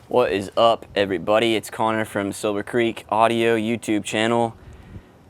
What is up, everybody? It's Connor from Silver Creek Audio YouTube channel.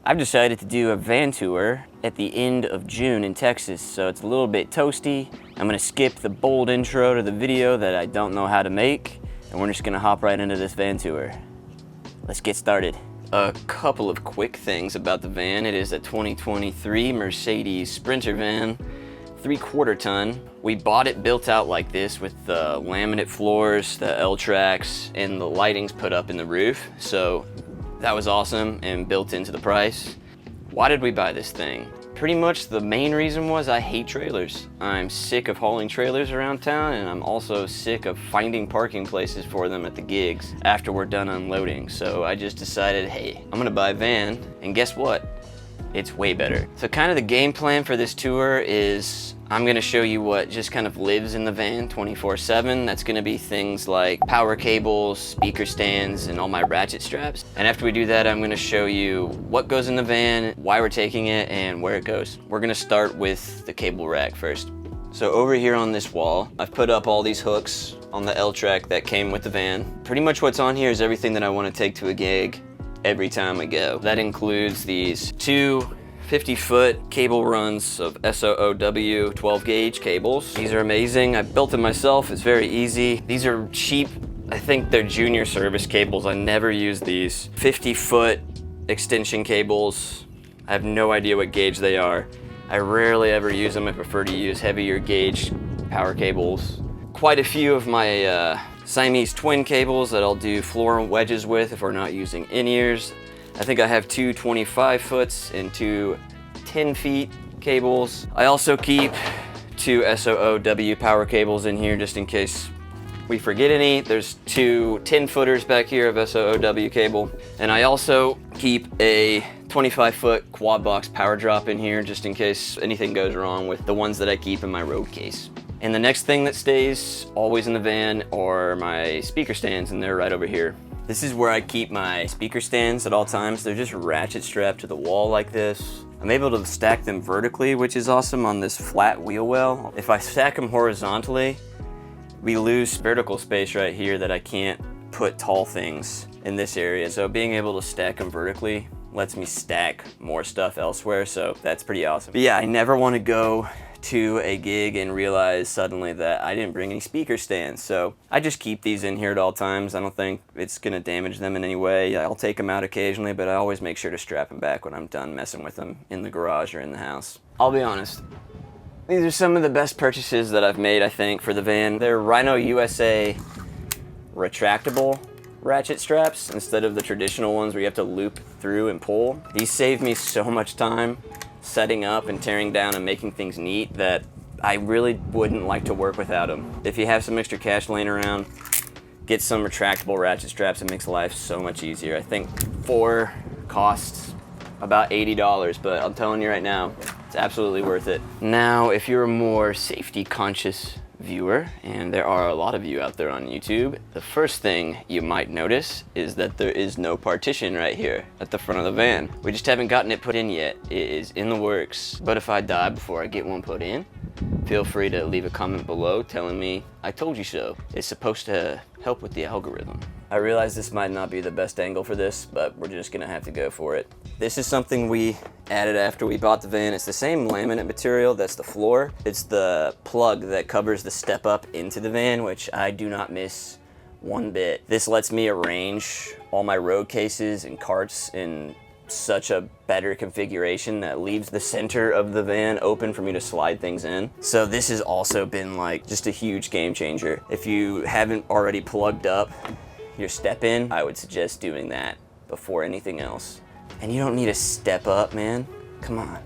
I've decided to do a van tour at the end of June in Texas, so it's a little bit toasty. I'm gonna skip the bold intro to the video that I don't know how to make, and we're just gonna hop right into this van tour. Let's get started. A couple of quick things about the van. It is a 2023 Mercedes Sprinter van, 3/4 ton. We bought it built out like this with the laminate floors, the L-tracks, and the lighting's put up in the roof. So that was awesome and built into the price. Why did we buy this thing? Pretty much the main reason was I hate trailers. I'm sick of hauling trailers around town, and I'm also sick of finding parking places for them at the gigs after we're done unloading. So I just decided, hey, I'm gonna buy a van, and guess what? It's way better. So kind of the game plan for this tour is I'm gonna show you what just kind of lives in the van 24/7. That's gonna be things like power cables, speaker stands, and all my ratchet straps. And after we do that, I'm gonna show you what goes in the van, why we're taking it, and where it goes. We're gonna start with the cable rack first. So over here on this wall, I've put up all these hooks on the L-track that came with the van. Pretty much what's on here is everything that I wanna take to a gig every time I go. That includes these two 50-foot cable runs of SOOW 12 gauge cables. These are amazing. I built them myself. It's very easy. These are cheap. I think they're junior service cables. I never use these. 50-foot extension cables. I have no idea what gauge they are. I rarely ever use them. I prefer to use heavier gauge power cables. Quite a few of my Siamese twin cables that I'll do floor wedges with if we're not using in-ears. I think I have two 25 foots and two 10 feet cables. I also keep two SOOW power cables in here just in case we forget any. There's two 10 footers back here of SOOW cable. And I also keep a 25 foot quad box power drop in here just in case anything goes wrong with the ones that I keep in my road case. And the next thing that stays always in the van are my speaker stands, and they're right over here. This is where I keep my speaker stands at all times. They're just ratchet strapped to the wall like this. I'm able to stack them vertically, which is awesome on this flat wheel well. If I stack them horizontally, we lose vertical space right here that I can't put tall things in this area. So being able to stack them vertically lets me stack more stuff elsewhere, so that's pretty awesome. But yeah, I never want to go to a gig and realize suddenly that I didn't bring any speaker stands. So I just keep these in here at all times. I don't think it's gonna damage them in any way. I'll take them out occasionally, but I always make sure to strap them back when I'm done messing with them in the garage or in the house. I'll be honest, these are some of the best purchases that I've made, I think, for the van. They're Rhino USA retractable ratchet straps instead of the traditional ones where you have to loop through and pull. These save me so much time setting up and tearing down and making things neat that I really wouldn't like to work without them. If you have some extra cash laying around, get some retractable ratchet straps. It makes life so much easier. I think 4 costs about $80, but I'm telling you right now, it's absolutely worth it. Now, if you're a more safety conscious viewer, and there are a lot of you out there on YouTube, the first thing you might notice is that there is no partition right here at the front of the van. We just haven't gotten it put in yet. It is in the works. But if I die before I get one put in, feel free to leave a comment below telling me I told you so. It's supposed to help with the algorithm. I realize this might not be the best angle for this, but we're just gonna have to go for it. This is something we added after we bought the van. It's the same laminate material, that's the floor. It's the plug that covers the step up into the van, which I do not miss one bit. This lets me arrange all my road cases and carts in such a better configuration that leaves the center of the van open for me to slide things in. So this has also been like just a huge game changer. If you haven't already plugged up your step in, I would suggest doing that before anything else. And you don't need to step up, man. Come on,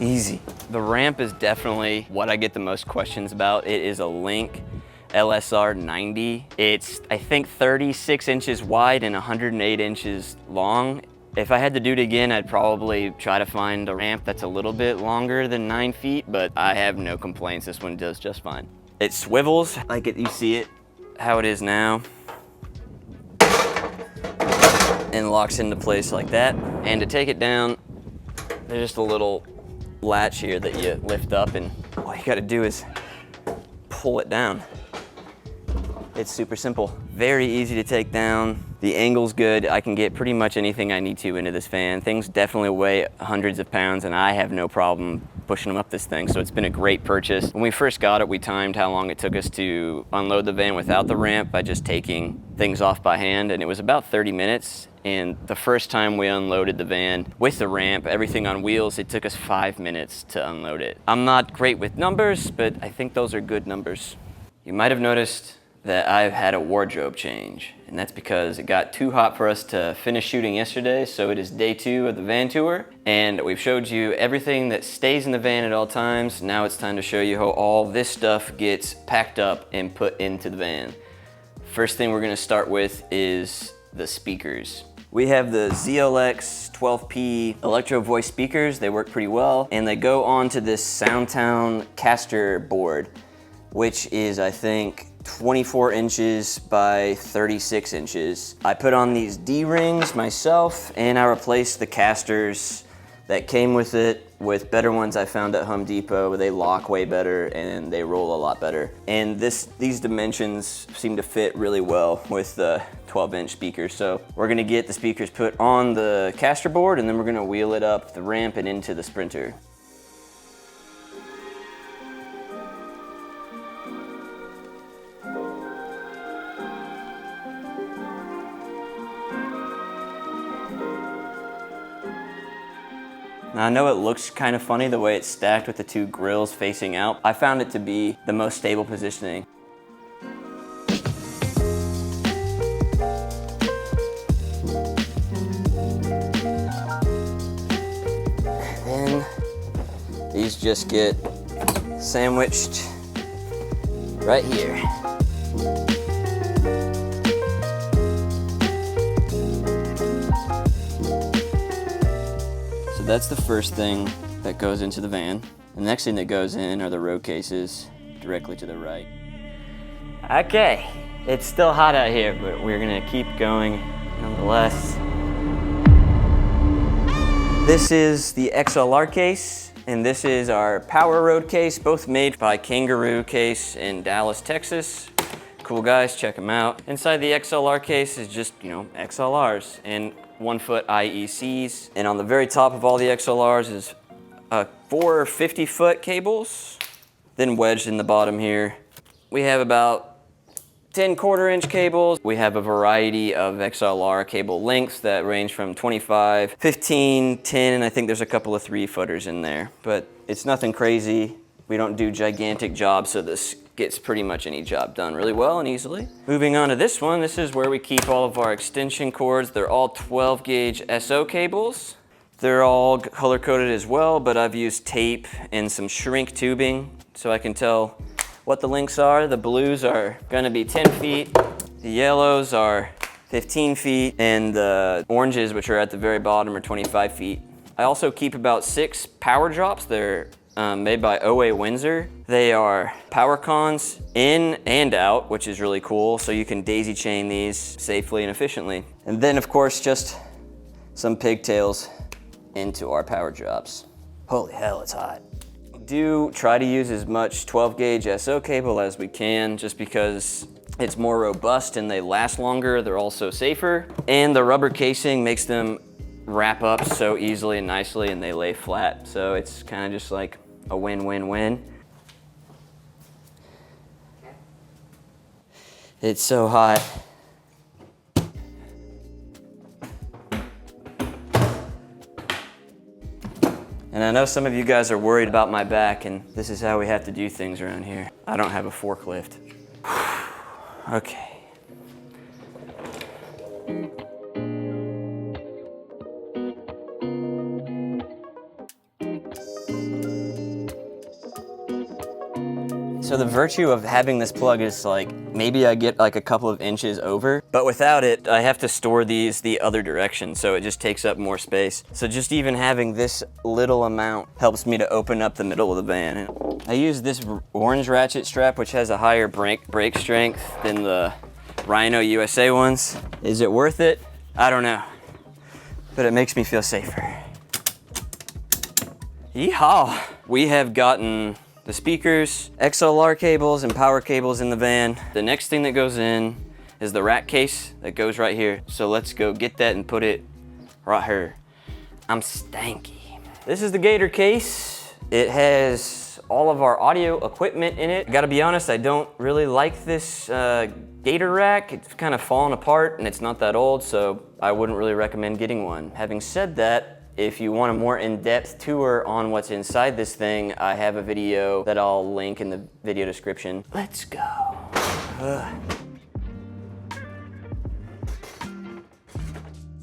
easy. The ramp is definitely what I get the most questions about. It is a Link LSR 90. It's, I think, 36 inches wide and 108 inches long. If I had to do it again, I'd probably try to find a ramp that's a little bit longer than 9 feet, but I have no complaints. This one does just fine. It swivels like you see it, how it is now, and locks into place like that. And to take it down, there's just a little latch here that you lift up, and all you gotta do is pull it down. It's super simple. very easy to take down. The angle's good. I can get pretty much anything I need to into this van. Things definitely weigh hundreds of pounds, and I have no problem pushing them up this thing, so it's been a great purchase. When we first got it, we timed how long it took us to unload the van without the ramp by just taking things off by hand, and it was about 30 minutes. And the first time we unloaded the van with the ramp, everything on wheels, it took us 5 minutes to unload it. I'm not great with numbers, but I think those are good numbers. You might have noticed that I've had a wardrobe change, and that's because it got too hot for us to finish shooting yesterday, so it is day 2 of the van tour, and we've showed you everything that stays in the van at all times. Now it's time to show you how all this stuff gets packed up and put into the van. First thing we're gonna start with is the speakers. We have the ZLX 12P Electro Voice speakers. They work pretty well, and they go onto this SoundTown caster board, which is, I think, 24 inches by 36 inches. I put on these D-rings myself, and I replaced the casters that came with it with better ones I found at Home Depot. They lock way better and they roll a lot better. And these dimensions seem to fit really well with the 12-inch speakers. So we're gonna get the speakers put on the caster board, and then we're gonna wheel it up the ramp and into the Sprinter. Now, I know it looks kind of funny the way it's stacked with the 2 grills facing out. I found it to be the most stable positioning. And then these just get sandwiched right here. That's the first thing that goes into the van. The next thing that goes in are the road cases directly to the right. Okay, it's still hot out here, but we're gonna keep going nonetheless. This is the XLR case, and this is our Power Road case, both made by Kangaroo Case in Dallas, Texas. Cool guys, check them out. Inside the XLR case is just, XLRs and 1-foot IECs. And on the very top of all the XLRs is 4 50-foot cables, then wedged in the bottom here. We have about 10 quarter-inch cables. We have a variety of XLR cable lengths that range from 25, 15, 10, and I think there's a couple of 3-footers in there. But it's nothing crazy. We don't do gigantic jobs, so this gets pretty much any job done really well and easily. Moving on to this one, this is where we keep all of our extension cords. They're all 12-gauge SO cables. They're all color-coded as well, but I've used tape and some shrink tubing so I can tell what the lengths are. The blues are gonna be 10 feet, the yellows are 15 feet, and the oranges, which are at the very bottom, are 25 feet. I also keep about 6 power drops. They're made by OA Windsor. They are power cons in and out, which is really cool, so you can daisy chain these safely and efficiently. And then, of course, just some pigtails into our power drops. Holy hell, it's hot. Do try to use as much 12-gauge SO cable as we can, just because it's more robust and they last longer. They're also safer, and the rubber casing makes them wrap up so easily and nicely, and they lay flat. So it's kind of just like a win-win-win. It's so hot. And I know some of you guys are worried about my back, and this is how we have to do things around here. I don't have a forklift. Okay. So the virtue of having this plug is like, maybe I get like a couple of inches over, but without it, I have to store these the other direction, so it just takes up more space. So just even having this little amount helps me to open up the middle of the van. I use this orange ratchet strap, which has a higher brake strength than the Rhino USA ones. Is it worth it? I don't know, but it makes me feel safer. Yeehaw! We have gotten the speakers, XLR cables, and power cables in the van. The next thing that goes in is the rack case that goes right here. So let's go get that and put it right here. I'm stanky. This is the Gator case. It has all of our audio equipment in it. I gotta be honest, I don't really like this Gator rack. It's kind of fallen apart and it's not that old, so I wouldn't really recommend getting one. Having said that, if you want a more in-depth tour on what's inside this thing, I have a video that I'll link in the video description. Let's go.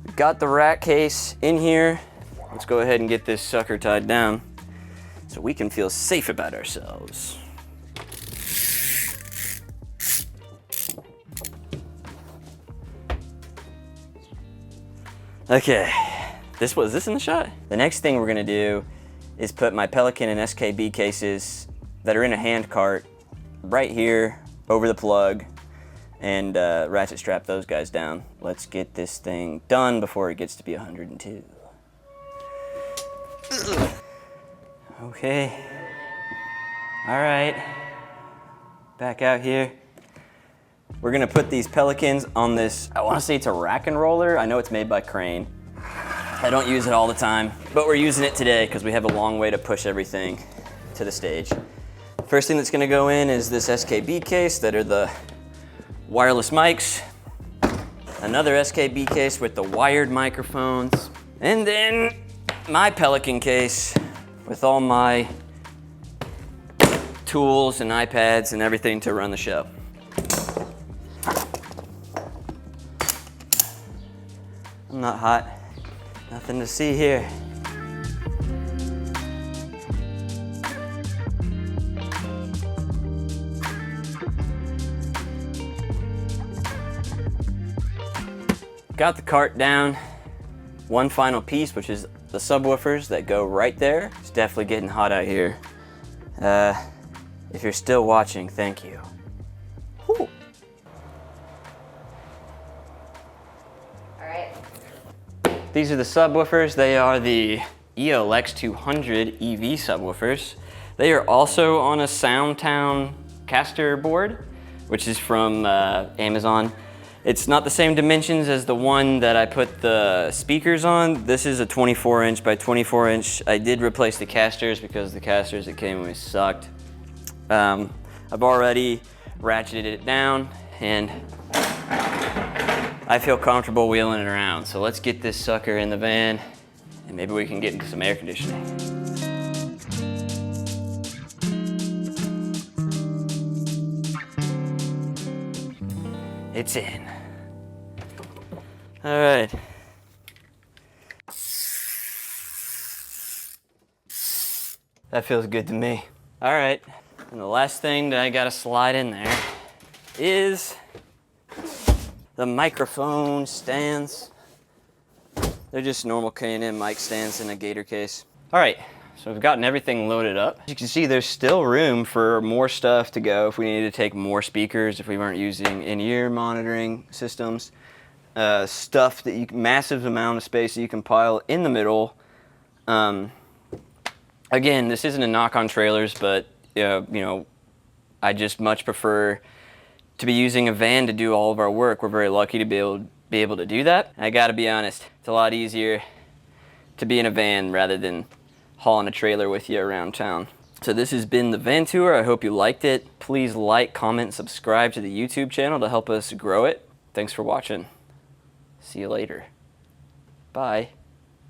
We've got the rack case in here. Let's go ahead and get this sucker tied down so we can feel safe about ourselves. Okay. Was this in the shot? The next thing we're gonna do is put my Pelican and SKB cases that are in a hand cart right here over the plug and ratchet strap those guys down. Let's get this thing done before it gets to be 102. Okay. All right. Back out here. We're gonna put these Pelicans on this, I wanna say it's a rack and roller. I know it's made by Crane. I don't use it all the time, but we're using it today because we have a long way to push everything to the stage. First thing that's gonna go in is this SKB case that are the wireless mics, another SKB case with the wired microphones, and then my Pelican case with all my tools and iPads and everything to run the show. I'm not hot. Nothing to see here. Got the cart down. One final piece, which is the subwoofers that go right there. It's definitely getting hot out here. If you're still watching, thank you. Whew. These are the subwoofers. They are the EOLX 200 EV subwoofers. They are also on a SoundTown caster board, which is from Amazon. It's not the same dimensions as the one that I put the speakers on. This is a 24 inch by 24 inch. I did replace the casters because the casters that came with sucked. I've already ratcheted it down and I feel comfortable wheeling it around. So let's get this sucker in the van and maybe we can get into some air conditioning. It's in. All right. That feels good to me. All right, and the last thing that I gotta slide in there is the microphone stands. They're just normal K&M mic stands in a Gator case. All right, so we've gotten everything loaded up. As you can see, there's still room for more stuff to go if we needed to take more speakers, if we weren't using in-ear monitoring systems. Stuff that you, massive amount of space that you can pile in the middle. Again, this isn't a knock on trailers, but you know, I just much prefer to be using a van to do all of our work. We're very lucky to be able to do that. I gotta be honest, it's a lot easier to be in a van rather than hauling a trailer with you around town. So this has been the van tour. I hope you liked it. Please like, comment, subscribe to the YouTube channel to help us grow it. Thanks for watching. See you later. Bye.